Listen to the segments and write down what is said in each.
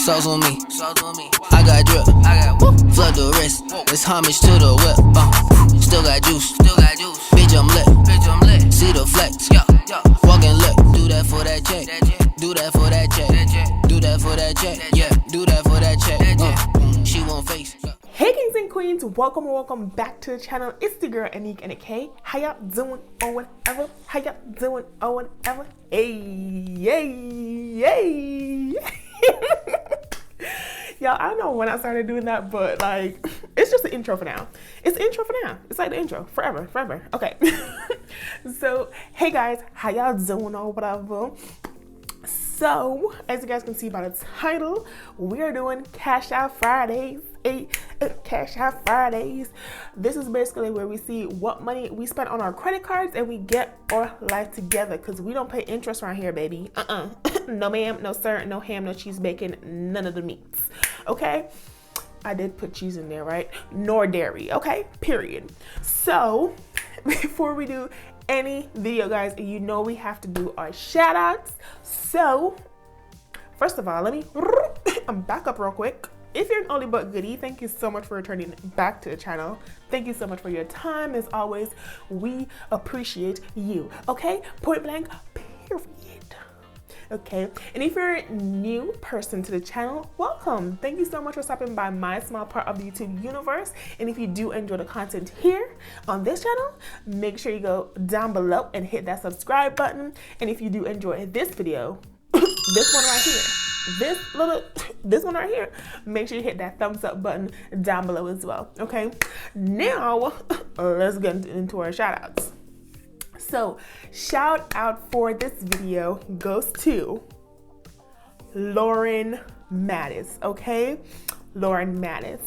sauce on me. I got drip, flood the wrist. It's homage to the whip. Still got juice, bitch I'm lit. See the flex, walking lit. Do that for that check, do that for that check, do that for that check, yeah, do that for that check. She won't face. Hey kings and queens, welcome back to the channel. It's the girl AnekeAnnakay. How y'all doing or whatever? How y'all doing or whatever? Hey. Y'all, I don't know when I started doing that, but like, it's just the intro for now. It's the intro for now. It's like the intro forever. Okay. So, hey guys, how y'all doing or whatever? So, as you guys can see by the title, we are doing Cash Out Fridays. Cash Out Fridays. This is basically where we see what money we spent on our credit cards and we get our life together, because we don't pay interest around here, baby. No ma'am, no sir, no ham, no cheese, bacon, none of the meats. Okay? I did put cheese in there, right? Nor dairy, okay? Period. So, before we do any video, guys, you know we have to do our shout outs. So, first of all, let me back up real quick. If you're an oldie but goodie, thank you so much for returning back to the channel. Thank you so much for your time. As always, we appreciate you. Okay? Point blank, period. Okay? And if you're a new person to the channel, welcome. Thank you so much for stopping by my small part of the YouTube universe. And if you do enjoy the content here on this channel, make sure you go down below and hit that subscribe button. And if you do enjoy this video, this one right here, this one right here, make sure you hit that thumbs up button down below as well. Okay, now let's get into our shout outs. So shout out for this video goes to Lauren Mattis. Okay, Lauren Mattis.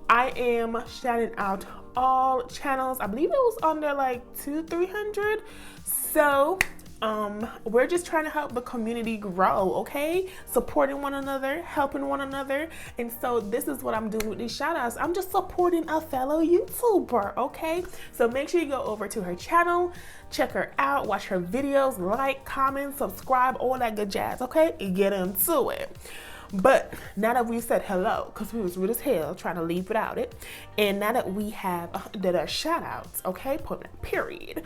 I am shouting out all channels. I believe it was under like 200-300. So we're just trying to help the community grow, okay? Supporting one another, helping one another. And so this is what I'm doing with these shout outs. I'm just supporting a fellow YouTuber, okay? So make sure you go over to her channel, check her out, watch her videos, like, comment, subscribe, all that good jazz, okay? Get into it. But now that we've said hello, because we was rude as hell trying to leave without it, and now that we have did our shout outs, okay, put that period,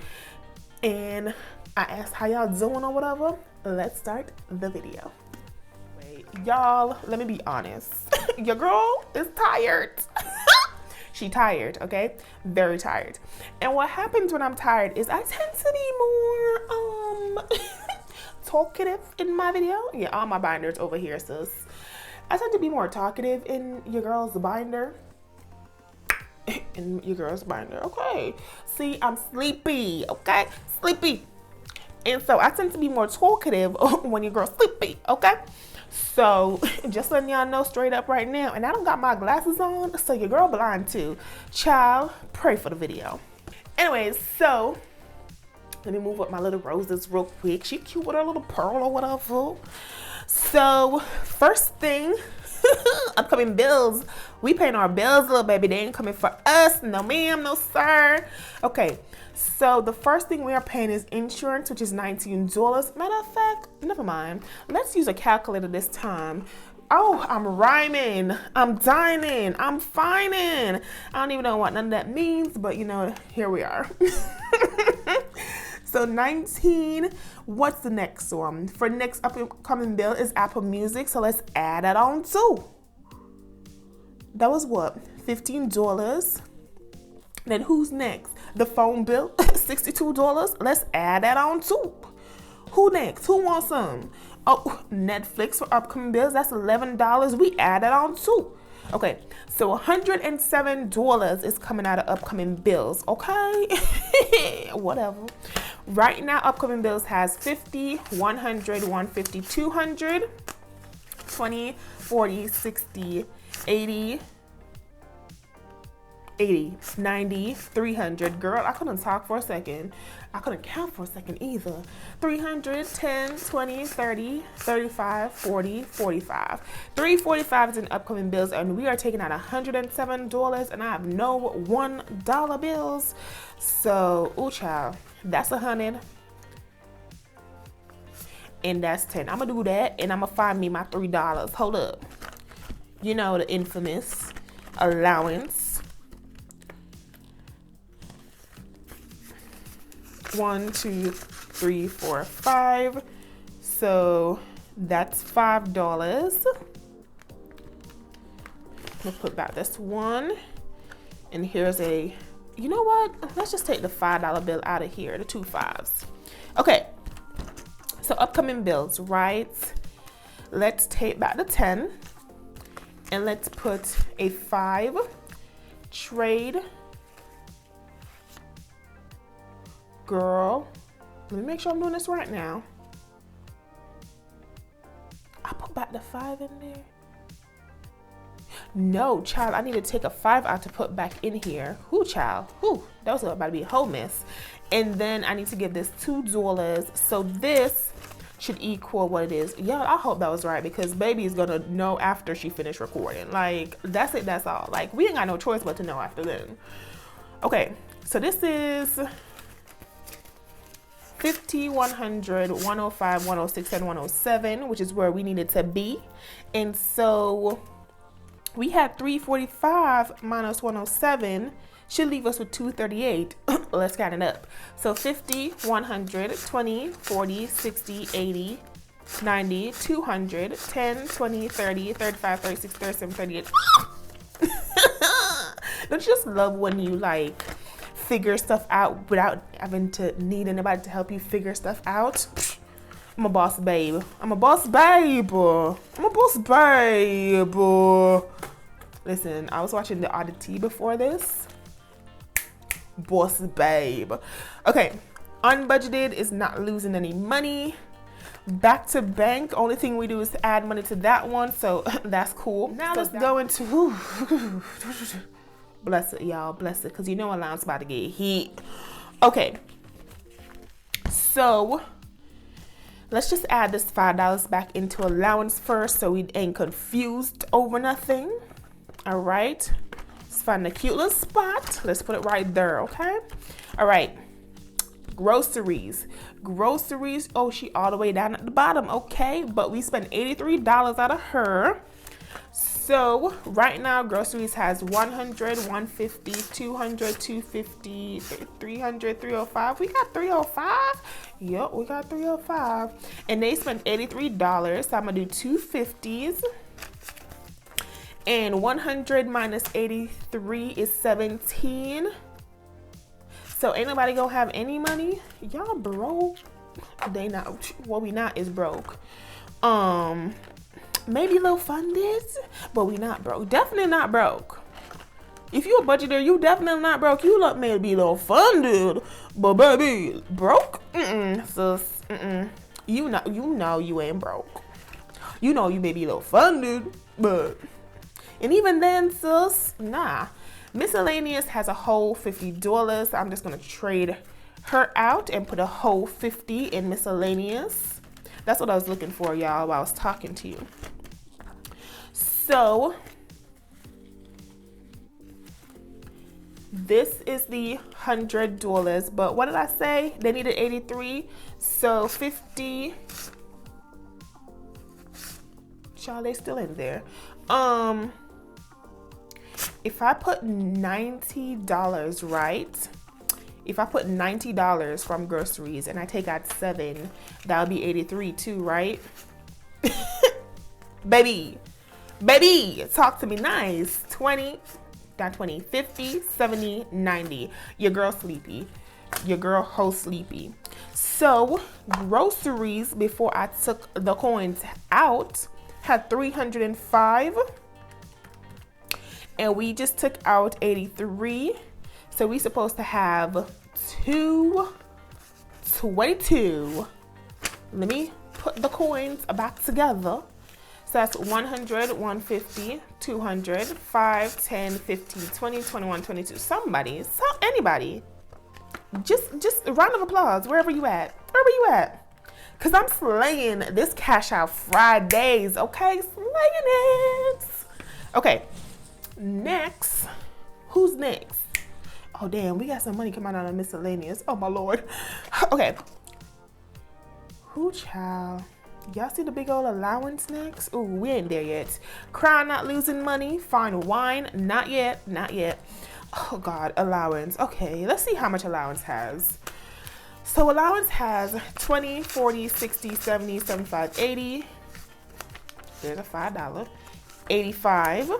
and I asked how y'all doing or whatever, let's start the video. Wait, y'all, let me be honest. Your girl is tired. She tired, okay? Very tired. And what happens when I'm tired is I tend to be more talkative in my video. Yeah, all my binders over here, sis. I tend to be more talkative in your girl's binder. In your girl's binder, okay? See, I'm sleepy, okay? Sleepy. And so I tend to be more talkative when your girl's sleepy, okay? So just letting y'all know straight up right now, and I don't got my glasses on, so your girl blind too. Child, pray for the video. Anyways, so let me move up my little roses real quick. She cute with her little pearl or whatever. So first thing, upcoming bills. We paying our bills, little baby. They ain't coming for us. No ma'am, no sir. Okay, so the first thing we are paying is insurance, which is $19. Matter of fact, never mind. Let's use a calculator this time. Oh, I'm rhyming, I'm dining, I'm fining. I don't even know what none of that means, but you know, here we are. So 19, what's the next one? For next upcoming bill is Apple Music, so let's add that on too. That was what, $15. Then who's next? The phone bill, $62. Let's add that on too. Who next? Who wants some? Oh, Netflix for upcoming bills, that's $11. We add that on too. Okay, so $107 is coming out of upcoming bills, okay? Whatever. Right now, upcoming bills has 50, 100, 150, 200, 20, 40, 60, 80, 90, 300. Girl, I couldn't talk for a second. I couldn't count for a second either. 300, 10, 20, 30, 35, 40, 45. 345 is in upcoming bills, and we are taking out $107, and I have no $1 bills. So, ooh, child, that's 100. And that's 10. I'm gonna do that, and I'm gonna find me my $3. Hold up. You know, the infamous allowance. 1, 2, 3, 4, 5. So that's $5. We'll put back this one. And here's a, you know what? Let's just take the $5 bill out of here, the 2 5s. Okay, so upcoming bills, right? Let's take back the 10 and let's put a 5 trade. Girl, let me make sure I'm doing this right now. I put back the 5 in there. No, child, I need to take a 5 out to put back in here. Whoo, child. Whoo, that was about to be a whole mess. And then I need to give this $2. So this should equal what it is. Y'all, I hope that was right because baby is gonna know after she finished recording. Like, that's it, that's all. Like, we ain't got no choice but to know after then. Okay, so this is 50, 100, 105, 106, and 107, which is where we needed to be. And so we had 345 minus 107 should leave us with 238. Let's count it up. So 50, 100, 20, 40, 60, 80, 90, 200, 10, 20, 30, 35, 36, 37, 38. Don't you just love when you like figure stuff out without having to need anybody to help you figure stuff out? I'm a boss babe. I'm a boss babe. I'm a boss babe. Listen, I was watching The Oddity before this. Boss babe. Okay, unbudgeted is not losing any money. Back to bank, only thing we do is to add money to that one, so that's cool. Now let's go into bless it, y'all, bless it, because you know allowance about to get heat. Okay, so let's just add this $5 back into allowance first so we ain't confused over nothing. All right, let's find a cute little spot. Let's put it right there, okay? All right, groceries. Oh, she all the way down at the bottom, okay? But we spent $83 out of her. So right now, groceries has 100, 150, 200, 250, 300, 305. We got 305. Yep, we got 305. And they spent $83. So I'm gonna do 250s. And 100 minus 83 is 17. So ain't nobody gonna have any money. Y'all broke. They not. What we not is broke. Maybe low funded, but we not broke. Definitely not broke. If you a budgeter, you definitely not broke. You look may be low funded, but baby, broke? Sis. You know you ain't broke. You know you may be low funded, but and even then, sis, nah. Miscellaneous has a whole $50. I'm just gonna trade her out and put a whole 50 in miscellaneous. That's what I was looking for, y'all, while I was talking to you. So this is the $100, but what did I say? They needed 83, so 50. Child, they still in there. If I put $90, right? If I put $90 from groceries and I take out 7, that would be 83 too, right? Baby, talk to me nice. 20, not 20, 50, 70, 90. Your girl sleepy. Your girl whole sleepy. So groceries, before I took the coins out, had 305. And we just took out 83. So we supposed to have 222. Let me put the coins back together. So that's 100, 150, 200, 5, 10, 15, 20, 21, 22. Somebody, anybody. Just a round of applause wherever you at. Cause I'm slaying this Cash Out Fridays, okay? Slaying it. Okay. Next, who's next? Oh damn, we got some money coming out of miscellaneous. Oh my lord. Okay. Who child? Y'all see the big old allowance next? Ooh, we ain't there yet. Crown not losing money. Fine wine, not yet, not yet. Oh God, allowance. Okay, let's see how much allowance has. So allowance has 20, 40, 60, 70, 75, 80. There's a $5. 85.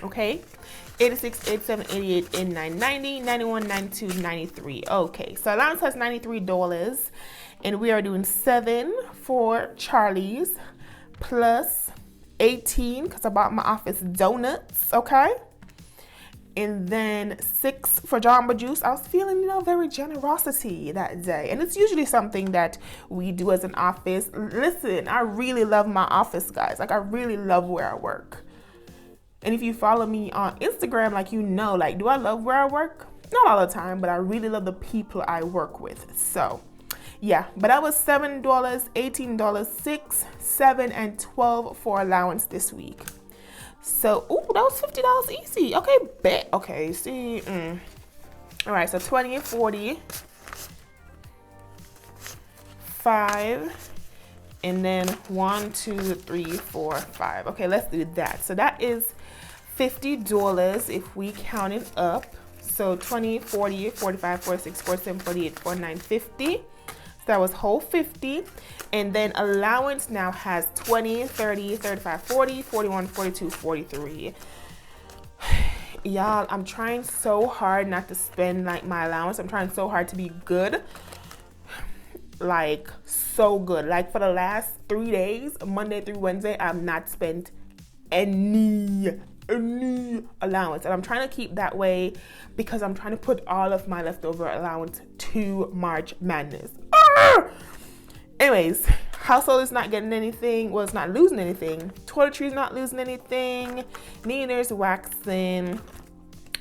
Okay. 86, 87, 88, 89, 90, 91, 92, 93. Okay, so allowance has $93. And we are doing 7 for Charlie's plus 18 because I bought my office donuts, okay? And then 6 for Jamba Juice. I was feeling, very generosity that day. And it's usually something that we do as an office. Listen, I really love my office, guys. Like, I really love where I work. And if you follow me on Instagram, do I love where I work? Not all the time, but I really love the people I work with. So, yeah, but that was $7, $18, $6, $7, and $12 for allowance this week. So, ooh, that was $50 easy. Okay, bet. Okay, see. All right, so 20, 40, 5, and then 1, 2, 3, 4, 5. Okay, let's do that. So that is $50 if we count it up. So 20, 40, 45, 46, 47, 48, 49, 50. So that was whole 50. And then allowance now has 20, 30, 35, 40, 41, 42, 43. Y'all, I'm trying so hard not to spend my allowance. I'm trying so hard to be good. So good. For the last 3 days, Monday through Wednesday, I've not spent any allowance. And I'm trying to keep that way because I'm trying to put all of my leftover allowance to March Madness. Anyways, household is not getting anything. Well, it's not losing anything. Toiletry's not losing anything. Neither is waxing,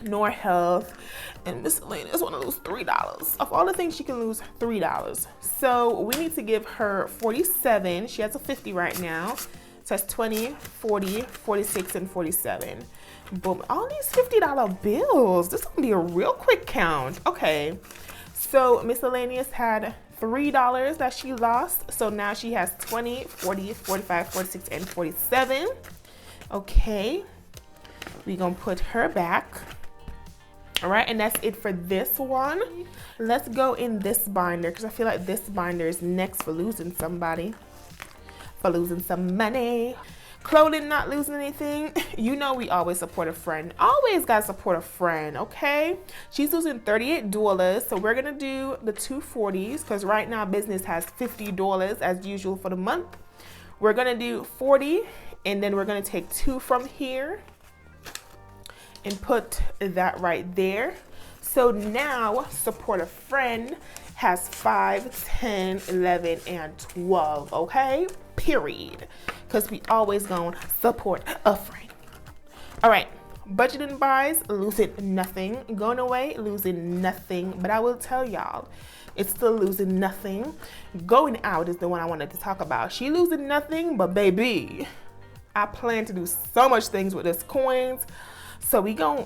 nor health. And miscellaneous want to lose $3. Of all the things she can lose, $3. So we need to give her 47. She has a 50 right now. So that's 20, 40, 46, and 47. Boom. All these $50 bills. This is going to be a real quick count. Okay. So miscellaneous had $3 that she lost. So now she has 20, 40, 45, 46, and 47. Okay. We're going to put her back. All right, and that's it for this one. Let's go in this binder because I feel like this binder is next for losing somebody, for losing some money. Clothing, not losing anything. We always support a friend. Always got to support a friend, okay? She's losing $38, so we're going to do the 240s because right now business has $50 as usual for the month. We're going to do 40, and then we're going to take 2 from here and put that right there. So now support a friend has 5, 10, 11, and 12, okay? Period. Because we always gonna support a friend. All right, budgeting buys, losing nothing. Going away, losing nothing. But I will tell y'all, it's still losing nothing. Going out is the one I wanted to talk about. She losing nothing, but baby, I plan to do so much things with this coins. So we gon'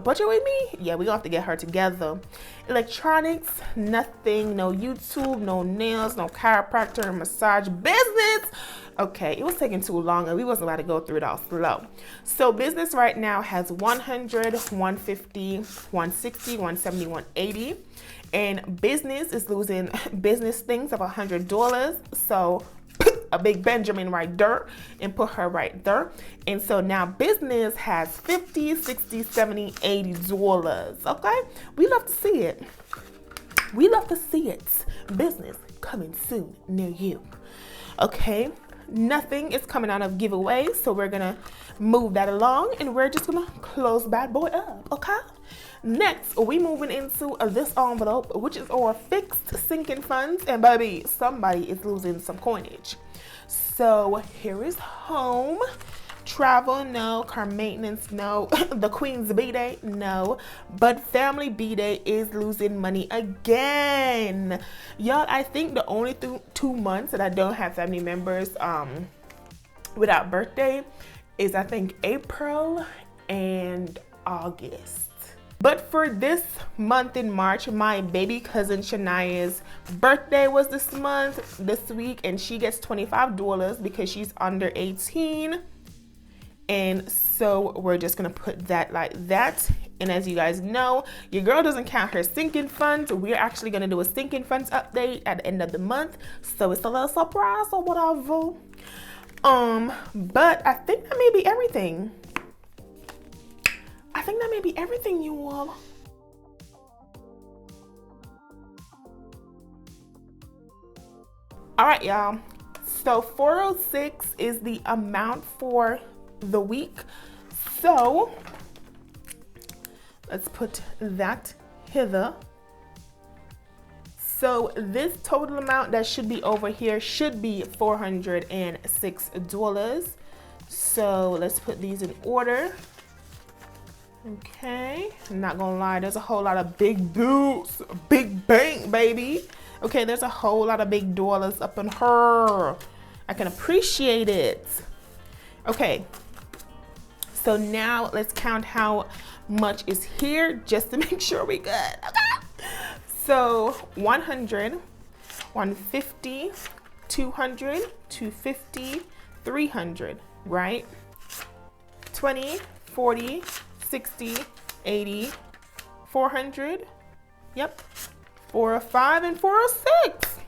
budget with me? Yeah, we gonna have to get her together. Electronics, nothing. No YouTube, no nails, no chiropractor, massage business. Okay, it was taking too long and we wasn't about to go through it all slow. So business right now has 100, 150, 160, 170, 180. And business is losing business things of $100. So a big Benjamin right there and put her right there. And so now business has $50, $60, $70, $80. Okay, we love to see it. We love to see it. Business coming soon near you. Okay, nothing is coming out of giveaway, so we're gonna move that along and we're just gonna close bad boy up. Okay, next we moving into this envelope, which is our fixed sinking funds. And baby, somebody is losing some coinage. So here is home. Travel, no. Car maintenance, no. The Queen's B-Day, no. But family B-Day is losing money again. Y'all, I think the only 2 months that I don't have family members without birthday is I think April and August. But for this month in March, my baby cousin Shania's birthday was this week, and she gets $25 because she's under 18. And so we're just gonna put that like that. And as you guys know, your girl doesn't count her sinking funds. We're actually gonna do a sinking funds update at the end of the month, so it's a little surprise or whatever. But I think that may be everything. You all. All right, y'all. So 406 is the amount for the week. So let's put that hither. So this total amount that should be over here should be $406. So let's put these in order. Okay, I'm not gonna lie, there's a whole lot of big dudes, big bank, baby. Okay, there's a whole lot of big dollars up in her. I can appreciate it. Okay, so now let's count how much is here just to make sure we good. Okay. So 100, 150, 200, 250, 300, right? 20, 40, 60, 80, 400, yep, 405 and 406.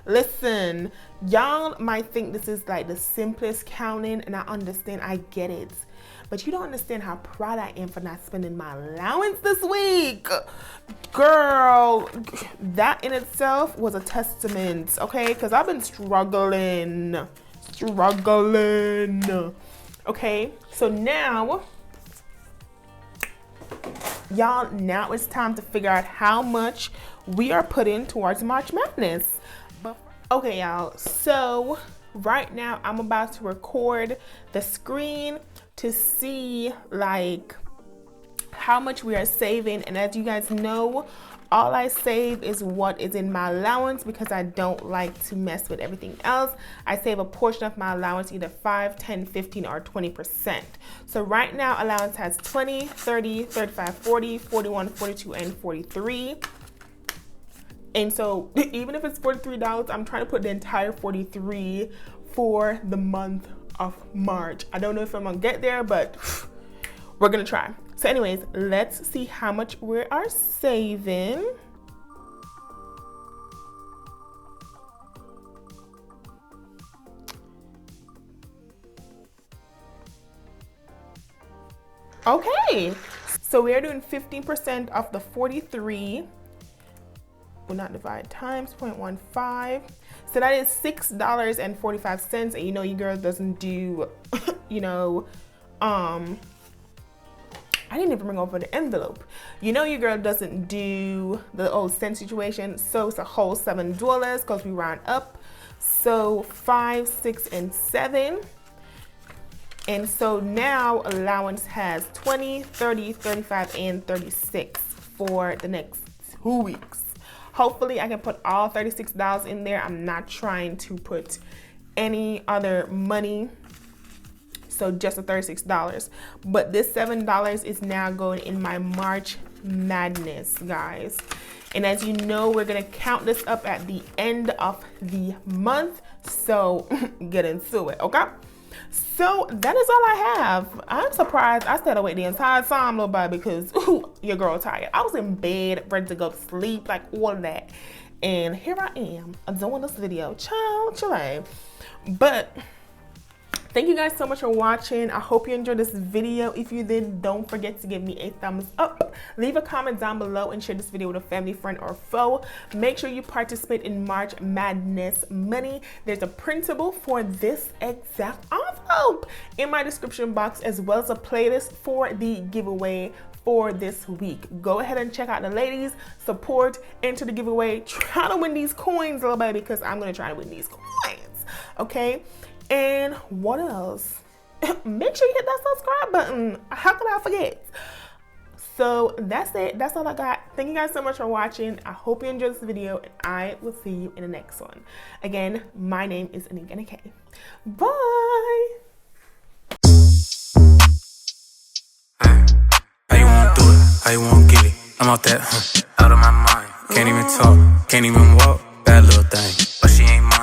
Listen, y'all might think this is like the simplest counting, and I understand, I get it. But you don't understand how proud I am for not spending my allowance this week. Girl, that in itself was a testament, okay? Because I've been struggling. Okay, so now, y'all, now it's time to figure out how much we are putting towards March Madness. Okay, y'all, so right now I'm about to record the screen to see like how much we are saving. And as you guys know, all I save is what is in my allowance because I don't like to mess with everything else. I save a portion of my allowance, either 5, 10, 15, or 20%. So right now allowance has 20, 30, 35, 40, 41, 42, and 43. And so even if it's $43, I'm trying to put the entire 43 for the month of March. I don't know if I'm gonna get there, but we're gonna try. So anyways, let's see how much we are saving. Okay, so we are doing 15% of the 43. Will not divide times 0.15. So that is $6.45. And you know your girl doesn't do, you know, I didn't even bring over the envelope. You know your girl doesn't do the old cent situation. So it's a whole $7 because we round up. So 5, 6, and 7. And so now allowance has 20, 30, 35, and 36 for the next 2 weeks. Hopefully I can put all $36 in there. I'm not trying to put any other money. So just the $36. But this $7 is now going in my March Madness, guys. And as you know, we're gonna count this up at the end of the month. So get into it, okay? So that is all I have. I'm surprised I stayed awake the entire time, little baby, because your girl tired. I was in bed, ready to go to sleep, like all of that. And here I am doing this video. Chill. But thank you guys so much for watching. I hope you enjoyed this video. If you did, don't forget to give me a thumbs up. Leave a comment down below and share this video with a family, friend, or foe. Make sure you participate in March Madness money. There's a printable for this exact envelope in my description box, as well as a playlist for the giveaway for this week. Go ahead and check out the ladies, support, enter the giveaway, try to win these coins, little baby, because I'm gonna try to win these coins, okay? And what else? Make sure you hit that subscribe button. How could I forget? So that's it. That's all I got. Thank you guys so much for watching. I hope you enjoyed this video, and I will see you in the next one. Again, my name is AnekeAnnakay. Bye. How you wanna do it? How you won't get it? I'm out that, out of my mind. Can't even talk, can't even walk. Bad little thing, but she ain't mine.